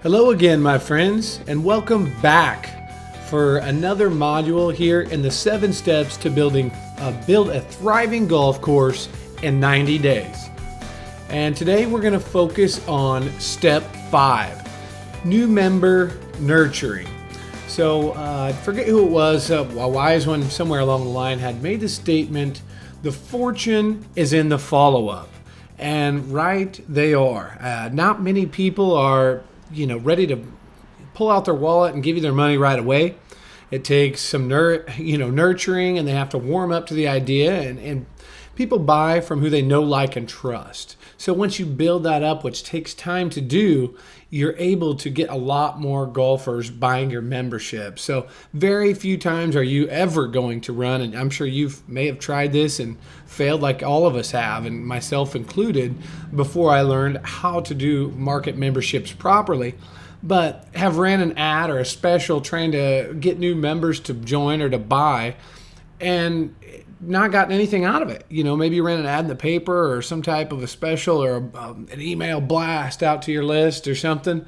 Hello again, my friends, and welcome back for another module here in the 7 steps to build a thriving golf course in 90 days. And today we're going to focus on step 5, new member nurturing. So I forget who it was, a wise one somewhere along the line had made the statement, the fortune is in the follow-up. And right they are. Not many people are ready to pull out their wallet and give you their money right away. It takes some nurturing, and they have to warm up to the idea, and people buy from who they know, like, and trust. So once you build that up, which takes time to do, you're able to get a lot more golfers buying your membership. So very few times are you ever going to run, and I'm sure you may have tried this and failed like all of us have, and myself included, before I learned how to do market memberships properly, but have ran an ad or a special trying to get new members to join or to buy and not gotten anything out of it. Maybe you ran an ad in the paper or some type of a special or an email blast out to your list or something.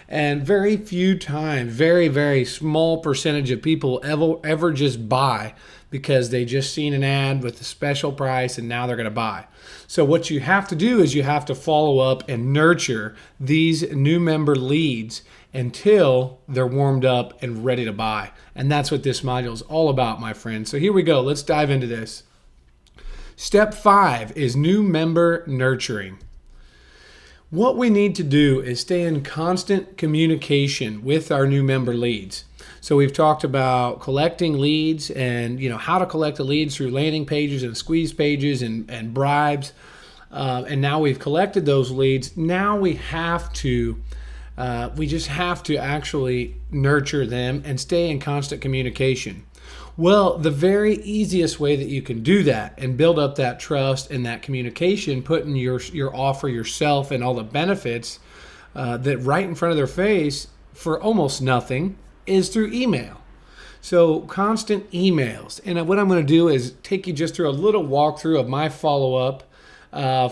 And very few times, very, very small percentage of people ever just buy because they just seen an ad with a special price and now they're going to buy. So what you have to do is you have to follow up and nurture these new member leads until they're warmed up and ready to buy. And that's what this module is all about, my friends. So here we go. Let's dive into this. Step 5 is new member nurturing. What we need to do is stay in constant communication with our new member leads. So we've talked about collecting leads and how to collect the leads through landing pages and squeeze pages and bribes. And now we've collected those leads. Now we just have to actually nurture them and stay in constant communication. Well, the very easiest way that you can do that and build up that trust and that communication, putting your offer, yourself, and all the benefits that right in front of their face for almost nothing, is through email. So constant emails. And what I'm going to do is take you just through a little walkthrough of my follow-up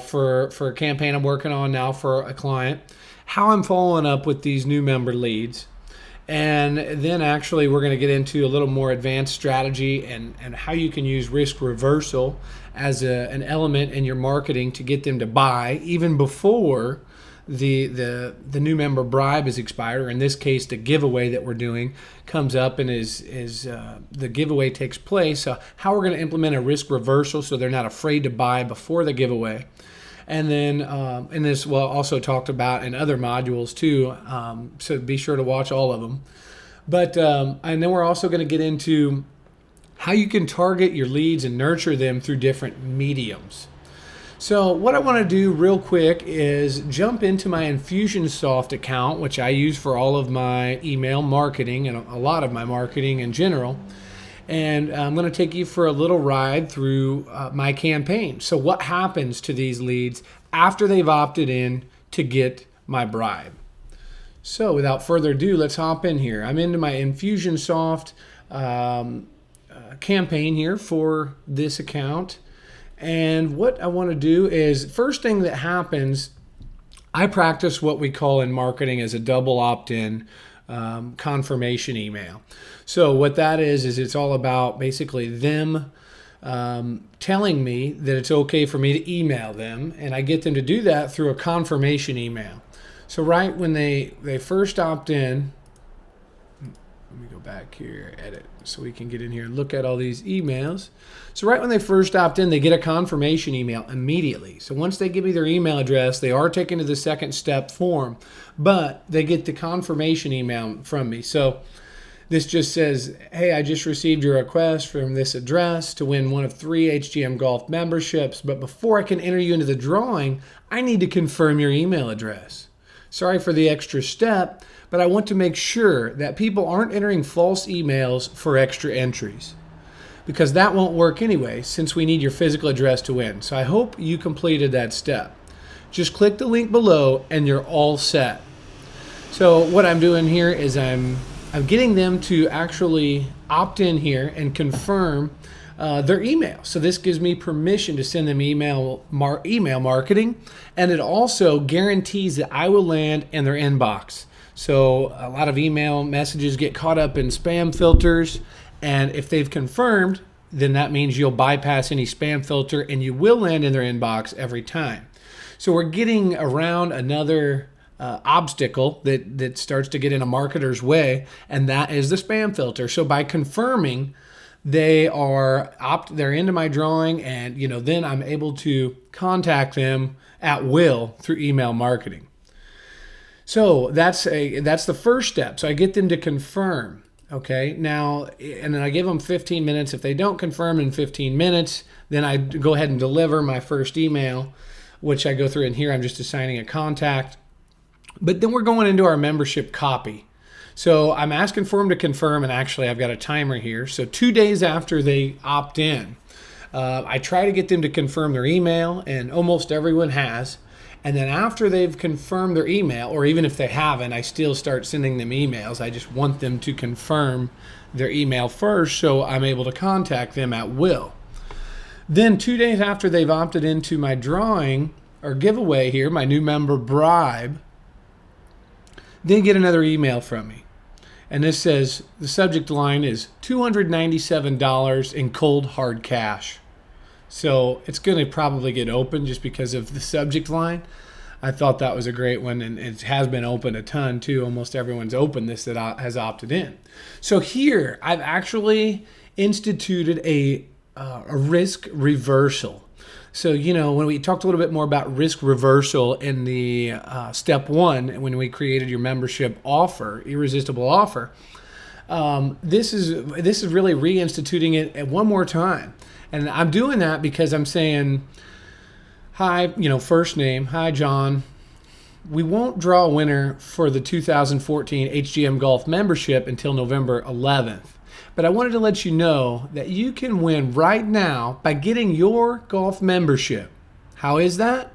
for a campaign I'm working on now for a client, how I'm following up with these new member leads. And then actually we're going to get into a little more advanced strategy and how you can use risk reversal as an element in your marketing to get them to buy even before the new member bribe is expired, or in this case the giveaway that we're doing comes up and is the giveaway takes place. So how we're going to implement a risk reversal so they're not afraid to buy before the giveaway. And then in this, we'll also talked about in other modules too, so be sure to watch all of them. But and then we're also going to get into how you can target your leads and nurture them through different mediums. So what I want to do real quick is jump into my Infusionsoft account, which I use for all of my email marketing and a lot of my marketing in general. And I'm going to take you for a little ride through my campaign. So what happens to these leads after they've opted in to get my bribe? So without further ado, let's hop in here. I'm into my Infusionsoft campaign here for this account. And what I want to do is, first thing that happens, I practice what we call in marketing as a double opt-in confirmation email. So what that is it's all about basically them telling me that it's okay for me to email them, and I get them to do that through a confirmation email. So right when they first opt in, let me go back here, edit, so we can get in here and look at all these emails. So right when they first opt in, they get a confirmation email immediately. So once they give me their email address, they are taken to the second step form, but they get the confirmation email from me. So this just says, hey, I just received your request from this address to win one of 3 HGM Golf memberships, but before I can enter you into the drawing, I need to confirm your email address. Sorry for the extra step, but I want to make sure that people aren't entering false emails for extra entries, because that won't work anyway since we need your physical address to win. So I hope you completed that step. Just click the link below and you're all set. So what I'm doing here is I'm getting them to actually opt in here and confirm their email. So this gives me permission to send them email marketing, and it also guarantees that I will land in their inbox. So a lot of email messages get caught up in spam filters. And if they've confirmed, then that means you'll bypass any spam filter and you will land in their inbox every time. So we're getting around another obstacle that starts to get in a marketer's way, and that is the spam filter. So by confirming, they're into my drawing, and then I'm able to contact them at will through email marketing. So that's the first step. So I get them to confirm. Okay, now, and then I give them 15 minutes. If they don't confirm in 15 minutes, then I go ahead and deliver my first email, which I go through in here. I'm just assigning a contact. But then we're going into our membership copy. So I'm asking for them to confirm, and actually I've got a timer here. So 2 days after they opt in, I try to get them to confirm their email, and almost everyone has. And then after they've confirmed their email, or even if they haven't, I still start sending them emails. I just want them to confirm their email first so I'm able to contact them at will. Then 2 days after they've opted into my drawing or giveaway here, my new member bribe, they get another email from me. And this says, the subject line is $297 in cold hard cash. So it's going to probably get open just because of the subject line. I thought that was a great one, and it has been open a ton too. Almost everyone's opened this that has opted in. So here, I've actually instituted a risk reversal. So, when we talked a little bit more about risk reversal in the step one, when we created your membership offer, irresistible offer, this is really reinstituting it one more time. And I'm doing that because I'm saying, hi, first name, hi, John. We won't draw a winner for the 2014 HGM Golf membership until November 11th. But I wanted to let you know that you can win right now by getting your golf membership. How is that?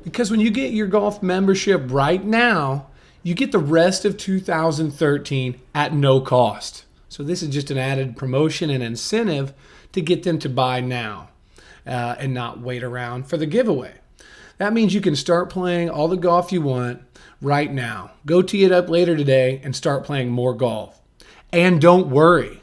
Because when you get your golf membership right now, you get the rest of 2013 at no cost. So this is just an added promotion and incentive to get them to buy now and not wait around for the giveaway. That means you can start playing all the golf you want right now. Go tee it up later today and start playing more golf. And don't worry.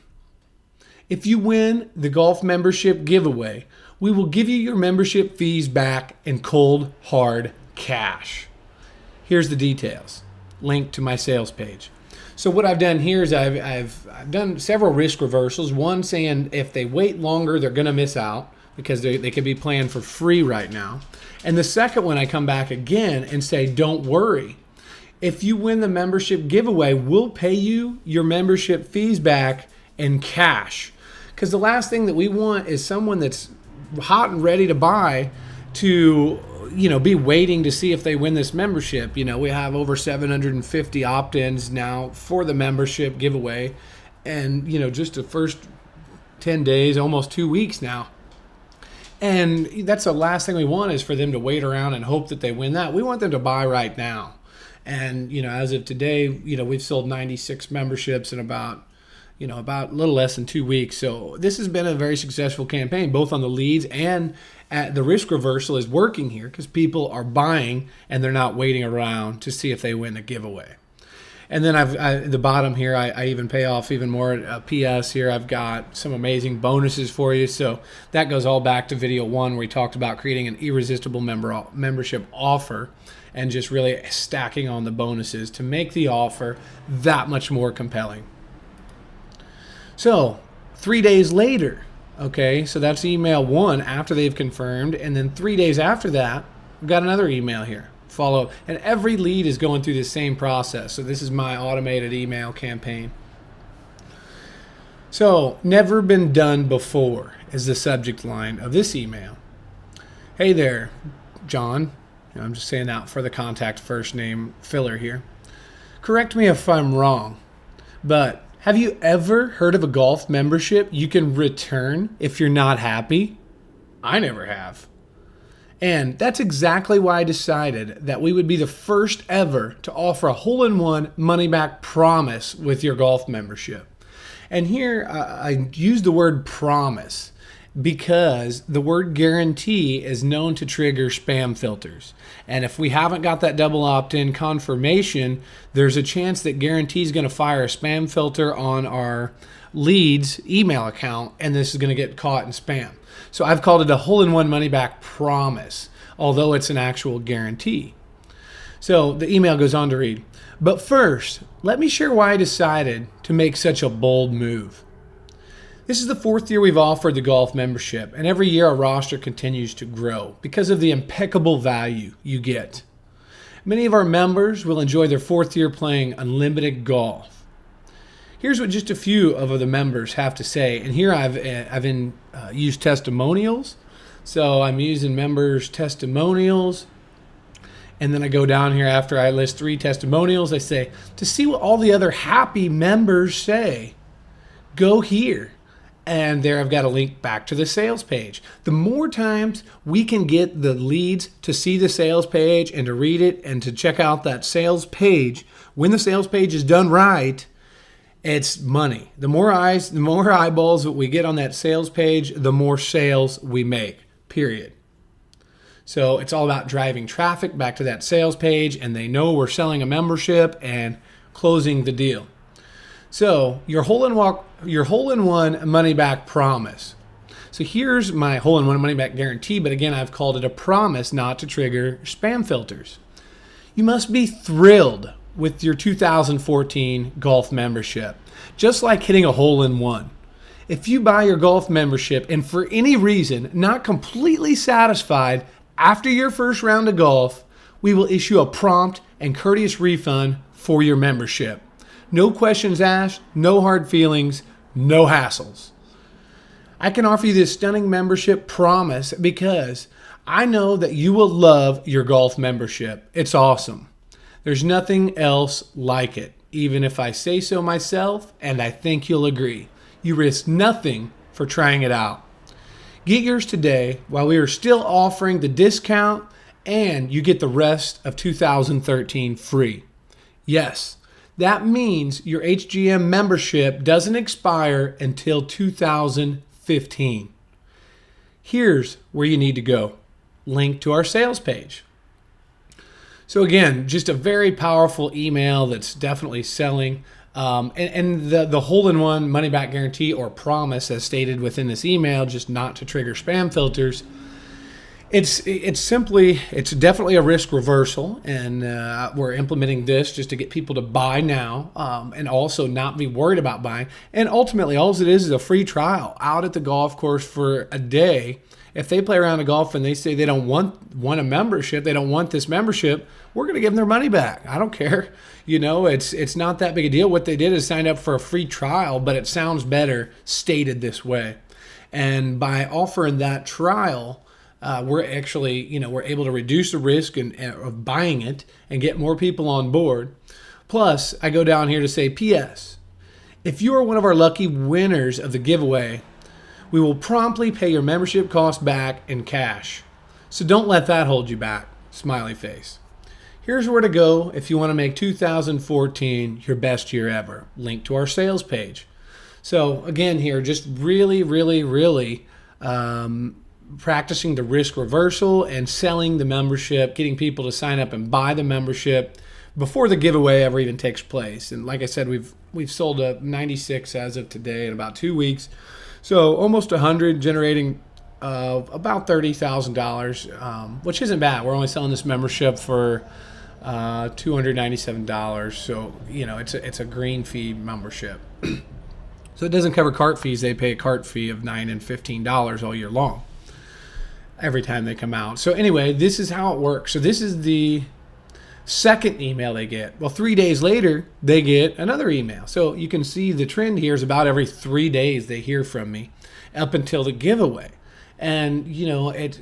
If you win the golf membership giveaway, we will give you your membership fees back in cold, hard cash. Here's the details. Link to my sales page. So what I've done here is I've done several risk reversals. One saying if they wait longer, they're going to miss out because they could be playing for free right now. And the second one, I come back again and say, don't worry. If you win the membership giveaway, we'll pay you your membership fees back in cash. Because the last thing that we want is someone that's hot and ready to buy to be waiting to see if they win this membership. We have over 750 opt-ins now for the membership giveaway. And, just the first 10 days, almost 2 weeks now. And that's the last thing we want is for them to wait around and hope that they win that. We want them to buy right now. And, as of today, we've sold 96 memberships in about a little less than 2 weeks. So this has been a very successful campaign, both on the leads and at the risk reversal is working here because people are buying and they're not waiting around to see if they win the giveaway. And then at the bottom here, I even pay off even more. PS here, I've got some amazing bonuses for you. So that goes all back to video one where we talked about creating an irresistible membership offer and just really stacking on the bonuses to make the offer that much more compelling. So 3 days later, okay, so that's email one after they've confirmed. And then 3 days after that, we've got another email here. Follow. And every lead is going through the same process. So this is my automated email campaign. So never been done before is the subject line of this email. Hey there, John. I'm just saying that for the contact first name filler here. Correct me if I'm wrong, but have you ever heard of a golf membership you can return if you're not happy? I never have. And that's exactly why I decided that we would be the first ever to offer a hole-in-one money-back promise with your golf membership. And here I use the word promise. because the word guarantee is known to trigger spam filters. And if we haven't got that double opt-in confirmation, there's a chance that guarantee is going to fire a spam filter on our leads email account, and this is going to get caught in spam. So I've called it a hole-in-one money-back promise, although it's an actual guarantee. So the email goes on to read, but first, let me share why I decided to make such a bold move. This is the 4th year we've offered the golf membership, and every year our roster continues to grow because of the impeccable value you get. Many of our members will enjoy their 4th year playing unlimited golf. Here's what just a few of the members have to say, and here I've used testimonials. So I'm using members' testimonials, and then I go down here after I list 3 testimonials. I say, to see what all the other happy members say, go here. And there I've got a link back to the sales page. The more times we can get the leads to see the sales page and to read it and to check out that sales page, when the sales page is done right, it's money. The more eyes, the more eyeballs that we get on that sales page, the more sales we make, period. So it's all about driving traffic back to that sales page, and they know we're selling a membership and closing the deal. So your hole-in-one money-back promise. So here's my hole-in-one money-back guarantee, but again, I've called it a promise not to trigger spam filters. You must be thrilled with your 2014 golf membership, just like hitting a hole-in-one. If you buy your golf membership and for any reason not completely satisfied after your first round of golf, we will issue a prompt and courteous refund for your membership. No questions asked, no hard feelings, no hassles. I can offer you this stunning membership promise because I know that you will love your golf membership. It's awesome. There's nothing else like it, even if I say so myself, and I think you'll agree. You risk nothing for trying it out. Get yours today while we are still offering the discount, and you get the rest of 2013 free. Yes. That means your HGM membership doesn't expire until 2015. Here's where you need to go. Link to our sales page. So again, just a very powerful email that's definitely selling. And the hole-in-one money-back guarantee or promise as stated within this email, just not to trigger spam filters. It's definitely a risk reversal, and we're implementing this just to get people to buy now, and also not be worried about buying. And ultimately, all it is a free trial out at the golf course for a day. If they play around the golf and they say they don't want a membership, they don't want this membership, we're going to give them their money back. I don't care. It's not that big a deal. What they did is sign up for a free trial, but it sounds better stated this way. And by offering that trial, we're actually, we're able to reduce the risk of buying it and get more people on board. Plus, I go down here to say, P.S. If you are one of our lucky winners of the giveaway, we will promptly pay your membership cost back in cash. So don't let that hold you back. Smiley face. Here's where to go if you want to make 2014 your best year ever. Link to our sales page. So again here, just really, really, really practicing the risk reversal and selling the membership, getting people to sign up and buy the membership before the giveaway ever even takes place. And like I said, we've sold 96 as of today in about 2 weeks. So almost 100, generating about $30,000, which isn't bad. We're only selling this membership for $297. So, it's a green fee membership. So it doesn't cover cart fees. They pay a cart fee of $9 and $15 all year long every time they come out. So anyway, this is how it works. So this is the second email they get. Well, 3 days later, they get another email. So you can see the trend here is about every 3 days they hear from me up until the giveaway. And,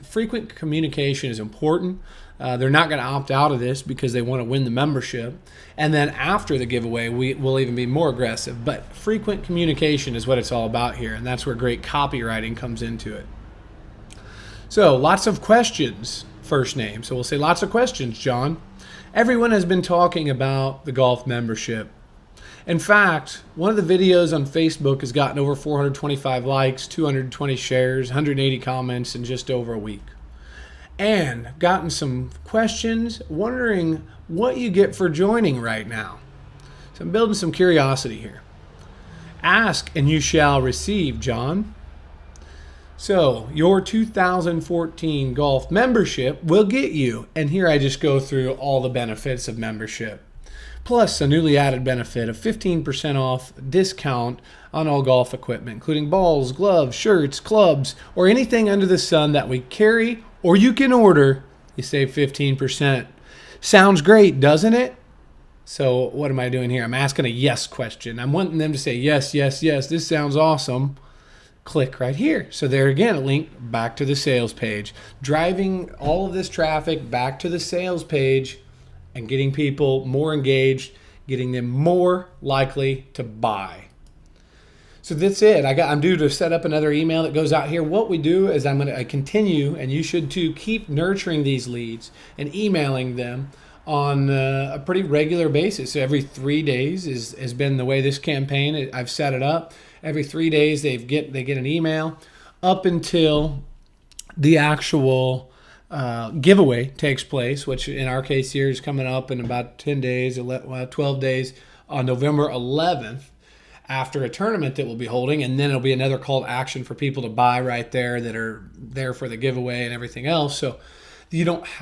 frequent communication is important. They're not going to opt out of this because they want to win the membership. And then after the giveaway, we will even be more aggressive. But frequent communication is what it's all about here. And that's where great copywriting comes into it. So lots of questions, first name. So we'll say lots of questions, John. Everyone has been talking about the golf membership. In fact, one of the videos on Facebook has gotten over 425 likes, 220 shares, 180 comments in just over a week. And gotten some questions wondering what you get for joining right now. So I'm building some curiosity here. Ask and you shall receive, John. So your 2014 golf membership will get you, and here I just go through all the benefits of membership. Plus a newly added benefit of 15% off discount on all golf equipment, including balls, gloves, shirts, clubs, or anything under the sun that we carry or you can order. You save 15%. Sounds great, doesn't it? So what am I doing here? I'm asking a yes question. I'm wanting them to say yes, yes, yes. This sounds awesome. Click right here. So there again, a link back to the sales page, driving all of this traffic back to the sales page and getting people more engaged, getting them more likely to buy. So that's it. I'm due to set up another email that goes out here. What we do is I'm going to continue, and you should too, keep nurturing these leads and emailing them on a pretty regular basis. So every 3 days has been the way this campaign, I've set it up. Every 3 days they get an email up until the actual giveaway takes place, which in our case here is coming up in about 10 days, 12 days on November 11th after a tournament that we'll be holding. And then it'll be another call to action for people to buy right there that are there for the giveaway and everything else. So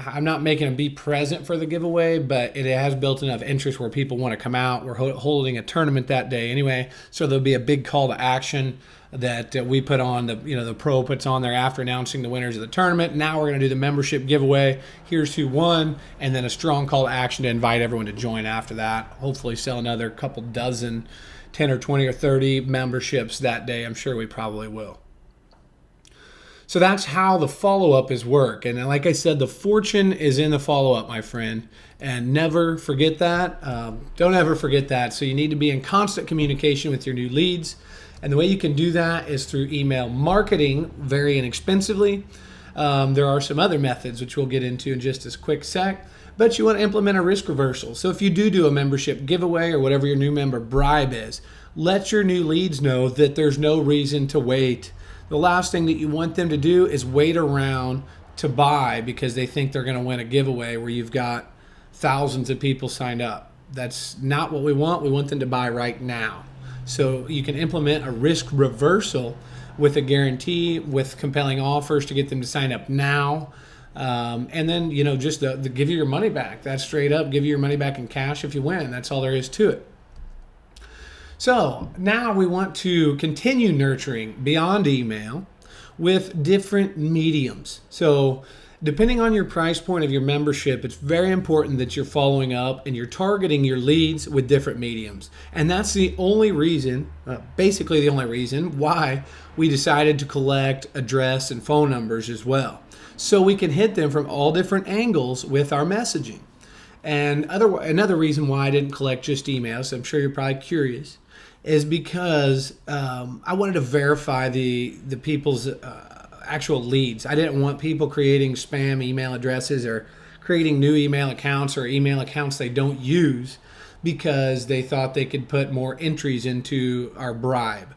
I'm not making them be present for the giveaway, but it has built enough interest where people want to come out. We're holding a tournament that day anyway, so there'll be a big call to action that we put on. The pro puts on there after announcing the winners of the tournament. Now we're going to do the membership giveaway. Here's who won, and then a strong call to action to invite everyone to join after that. Hopefully sell another couple dozen, 10 or 20 or 30 memberships that day. I'm sure we probably will. So that's how the follow-up is work. And like I said, the fortune is in the follow-up, my friend. And never forget that. Don't ever forget that. So you need to be in constant communication with your new leads. And the way you can do that is through email marketing, very inexpensively. There are some other methods, which we'll get into in just a quick sec. But you want to implement a risk reversal. So if you do a membership giveaway or whatever your new member bribe is, let your new leads know that there's no reason to wait. The last thing that you want them to do is wait around to buy because they think they're going to win a giveaway where you've got thousands of people signed up. That's not what we want. We want them to buy right now. So you can implement a risk reversal with a guarantee, with compelling offers to get them to sign up now. And then, just the give you your money back. That's straight up, give you your money back in cash if you win. That's all there is to it. So now we want to continue nurturing beyond email with different mediums. So depending on your price point of your membership, it's very important that you're following up and you're targeting your leads with different mediums. And that's the only reason, basically the only reason why we decided to collect address and phone numbers as well. So we can hit them from all different angles with our messaging. And another reason why I didn't collect just emails, I'm sure you're probably curious, is because I wanted to verify the people's actual leads. I didn't want people creating spam email addresses or creating new email accounts or email accounts they don't use because they thought they could put more entries into our bribe.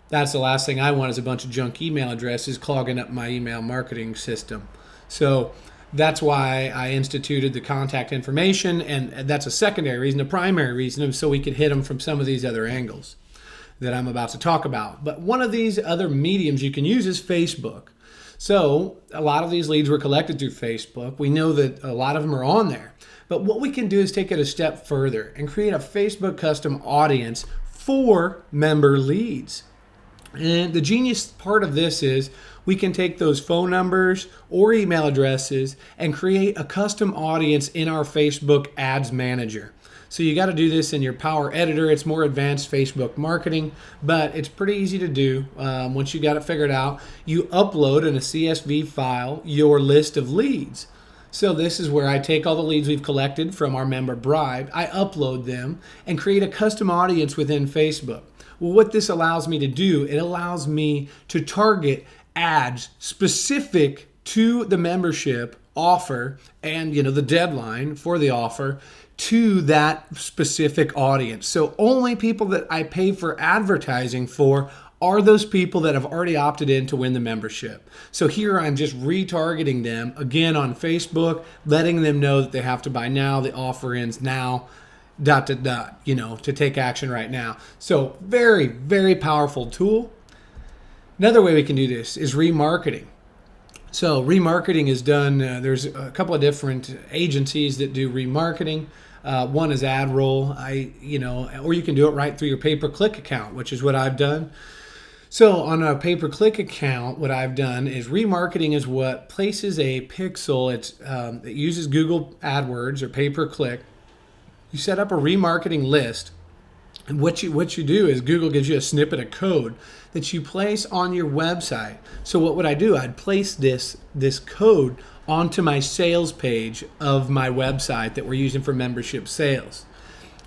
That's the last thing I want is a bunch of junk email addresses clogging up my email marketing system. So that's why I instituted the contact information, and that's a secondary reason. The primary reason is so we could hit them from some of these other angles that I'm about to talk about. But one of these other mediums you can use is Facebook. So a lot of these leads were collected through Facebook. We know that a lot of them are on there. But what we can do is take it a step further and create a Facebook custom audience for member leads. And the genius part of this is we can take those phone numbers or email addresses and create a custom audience in our Facebook Ads Manager. So you got to do this in your Power Editor. It's more advanced Facebook marketing, but it's pretty easy to do. Once you got it figured out, you upload in a CSV file your list of leads. So this is where I take all the leads we've collected from our member bribe, I upload them and create a custom audience within Facebook. Well, what this allows me to do, it allows me to target ads specific to the membership offer and the deadline for the offer to that specific audience. So only people that I pay for advertising for are those people that have already opted in to win the membership. So here I'm just retargeting them again on Facebook, letting them know that they have to buy now, the offer ends now, ... to take action right now. So very, very powerful tool. Another way we can do this is remarketing. So remarketing is done, there's a couple of different agencies that do remarketing. One is AdRoll, or you can do it right through your pay-per-click account, which is what I've done. So on a pay-per-click account, what I've done is remarketing is what places a pixel. It uses Google AdWords or pay-per-click. You set up a remarketing list, and what you do is Google gives you a snippet of code that you place on your website. So what would I do? I'd place this code onto my sales page of my website that we're using for membership sales.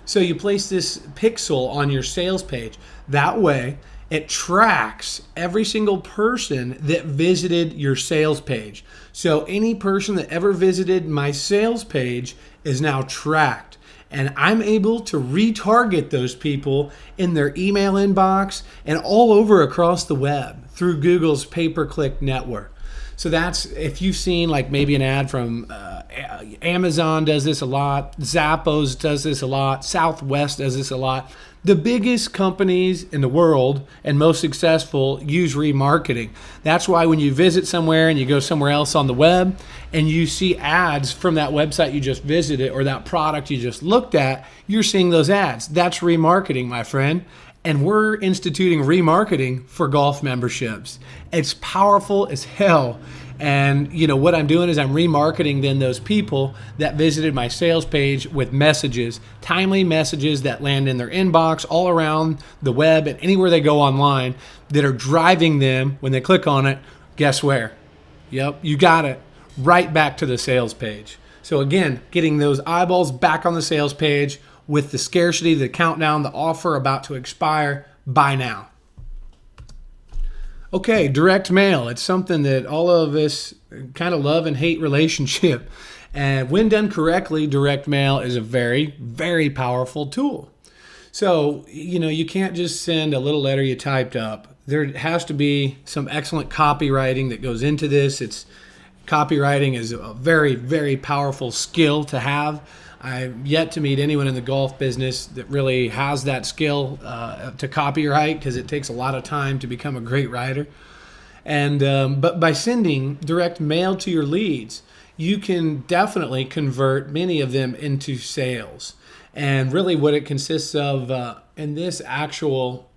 So you place this pixel on your sales page. That way, it tracks every single person that visited your sales page. So any person that ever visited my sales page is now tracked. And I'm able to retarget those people in their email inbox and all over across the web through Google's pay-per-click network. So that's, if you've seen like maybe an ad from Amazon does this a lot, Zappos does this a lot, Southwest does this a lot. The biggest companies in the world and most successful use remarketing. That's why when you visit somewhere and you go somewhere else on the web and you see ads from that website you just visited or that product you just looked at, you're seeing those ads. That's remarketing, my friend. And we're instituting remarketing for golf memberships. It's powerful as hell. And what I'm doing is I'm remarketing then those people that visited my sales page with messages, timely messages that land in their inbox all around the web and anywhere they go online that are driving them when they click on it. Guess where? Yep, you got it. Right back to the sales page. So again, getting those eyeballs back on the sales page with the scarcity, the countdown, the offer about to expire, buy now. Okay, direct mail. It's something that all of us kind of love and hate relationship. And when done correctly, direct mail is a very, very powerful tool. So, you can't just send a little letter you typed up. There has to be some excellent copywriting that goes into this. Copywriting is a very, very powerful skill to have. I've yet to meet anyone in the golf business that really has that skill to copyright, because it takes a lot of time to become a great writer. And but by sending direct mail to your leads, you can definitely convert many of them into sales. And really what it consists of in this actual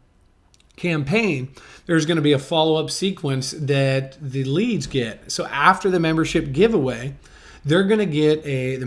campaign, there's going to be a follow-up sequence that the leads get. So after the membership giveaway, they're going to get the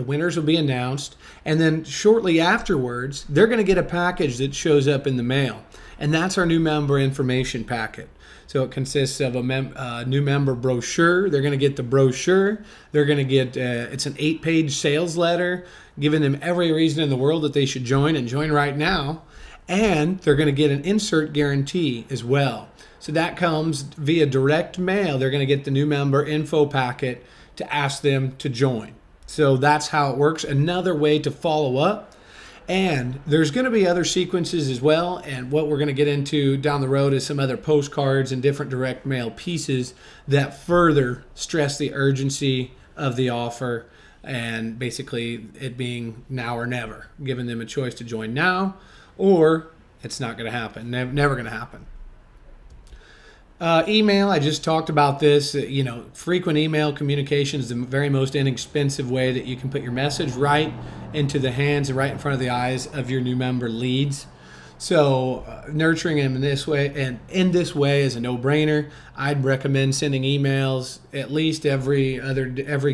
winners will be announced, and then shortly afterwards, they're going to get a package that shows up in the mail, and that's our new member information packet. So it consists of a new member brochure. They're going to get the brochure. They're going to get it's an 8-page sales letter, giving them every reason in the world that they should join and join right now, and they're going to get an insert guarantee as well. So that comes via direct mail. They're going to get the new member info packet to ask them to join. So that's how it works. Another way to follow up. And there's going to be other sequences as well. And what we're going to get into down the road is some other postcards and different direct mail pieces that further stress the urgency of the offer, and basically it being now or never, giving them a choice to join now or it's not going to happen, never going to happen. Email, I just talked about this. Frequent email communication is the very most inexpensive way that you can put your message right into the hands and right in front of the eyes of your new member leads. So nurturing them in this way is a no-brainer. I'd recommend sending emails at least every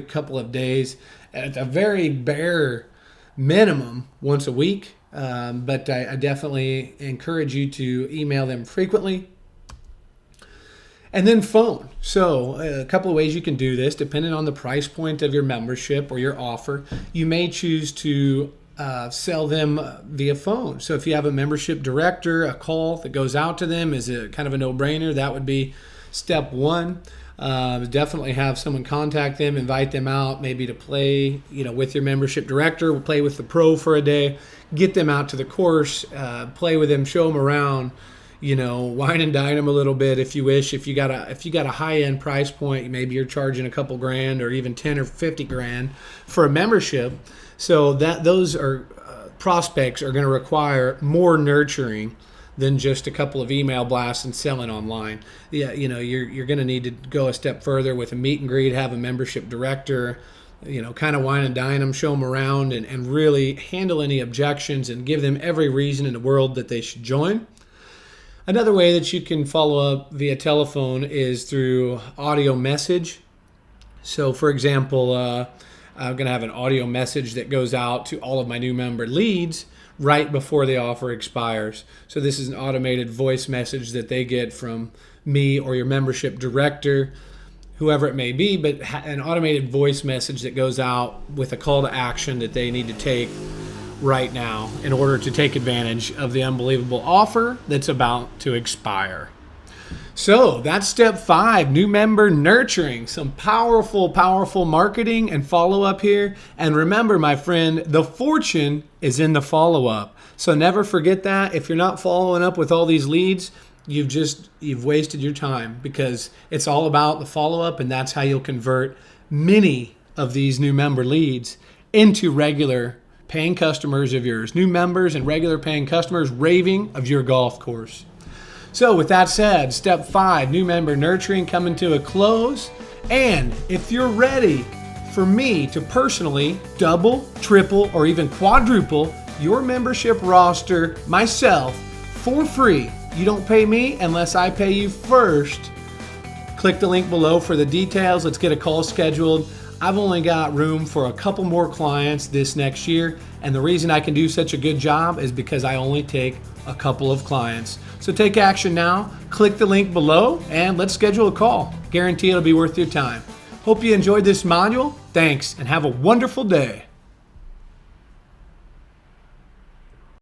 couple of days, at a very bare minimum once a week. But I definitely encourage you to email them frequently. And then phone. So a couple of ways you can do this, depending on the price point of your membership or your offer. You may choose to sell them via phone. So if you have a membership director, a call that goes out to them is a kind of a no-brainer. That would be step one. Definitely have someone contact them, invite them out, maybe to play, with your membership director, play with the pro for a day, get them out to the course, play with them, show them around, wine and dine them a little bit if you wish. If you got a high end price point, maybe you're charging a couple grand or even 10 or 50 grand for a membership. So those are prospects are going to require more nurturing than just a couple of email blasts and selling online. Yeah, you're going to need to go a step further with a meet and greet, have a membership director, kind of wine and dine them, show them around, and really handle any objections and give them every reason in the world that they should join. Another way that you can follow up via telephone is through audio message. So, for example, I'm going to have an audio message that goes out to all of my new member leads right before the offer expires. So this is an automated voice message that they get from me or your membership director, whoever it may be, but an automated voice message that goes out with a call to action that they need to take right now in order to take advantage of the unbelievable offer that's about to expire. So that's step 5, new member nurturing. Some powerful, powerful marketing and follow-up here. And remember, my friend, the fortune is in the follow-up. So never forget that. If you're not following up with all these leads, you've wasted your time, because it's all about the follow-up, and that's how you'll convert many of these new member leads into regular paying customers of yours. New members and regular paying customers raving of your golf course. So with that said, step 5, new member nurturing, coming to a close. And if you're ready for me to personally double, triple, or even quadruple your membership roster myself for free, you don't pay me unless I pay you first. Click the link below for the details. Let's get a call scheduled. I've only got room for a couple more clients this next year, and the reason I can do such a good job is because I only take a couple of clients. So take action now, click the link below, and let's schedule a call. Guarantee it'll be worth your time. Hope you enjoyed this module. Thanks, and have a wonderful day.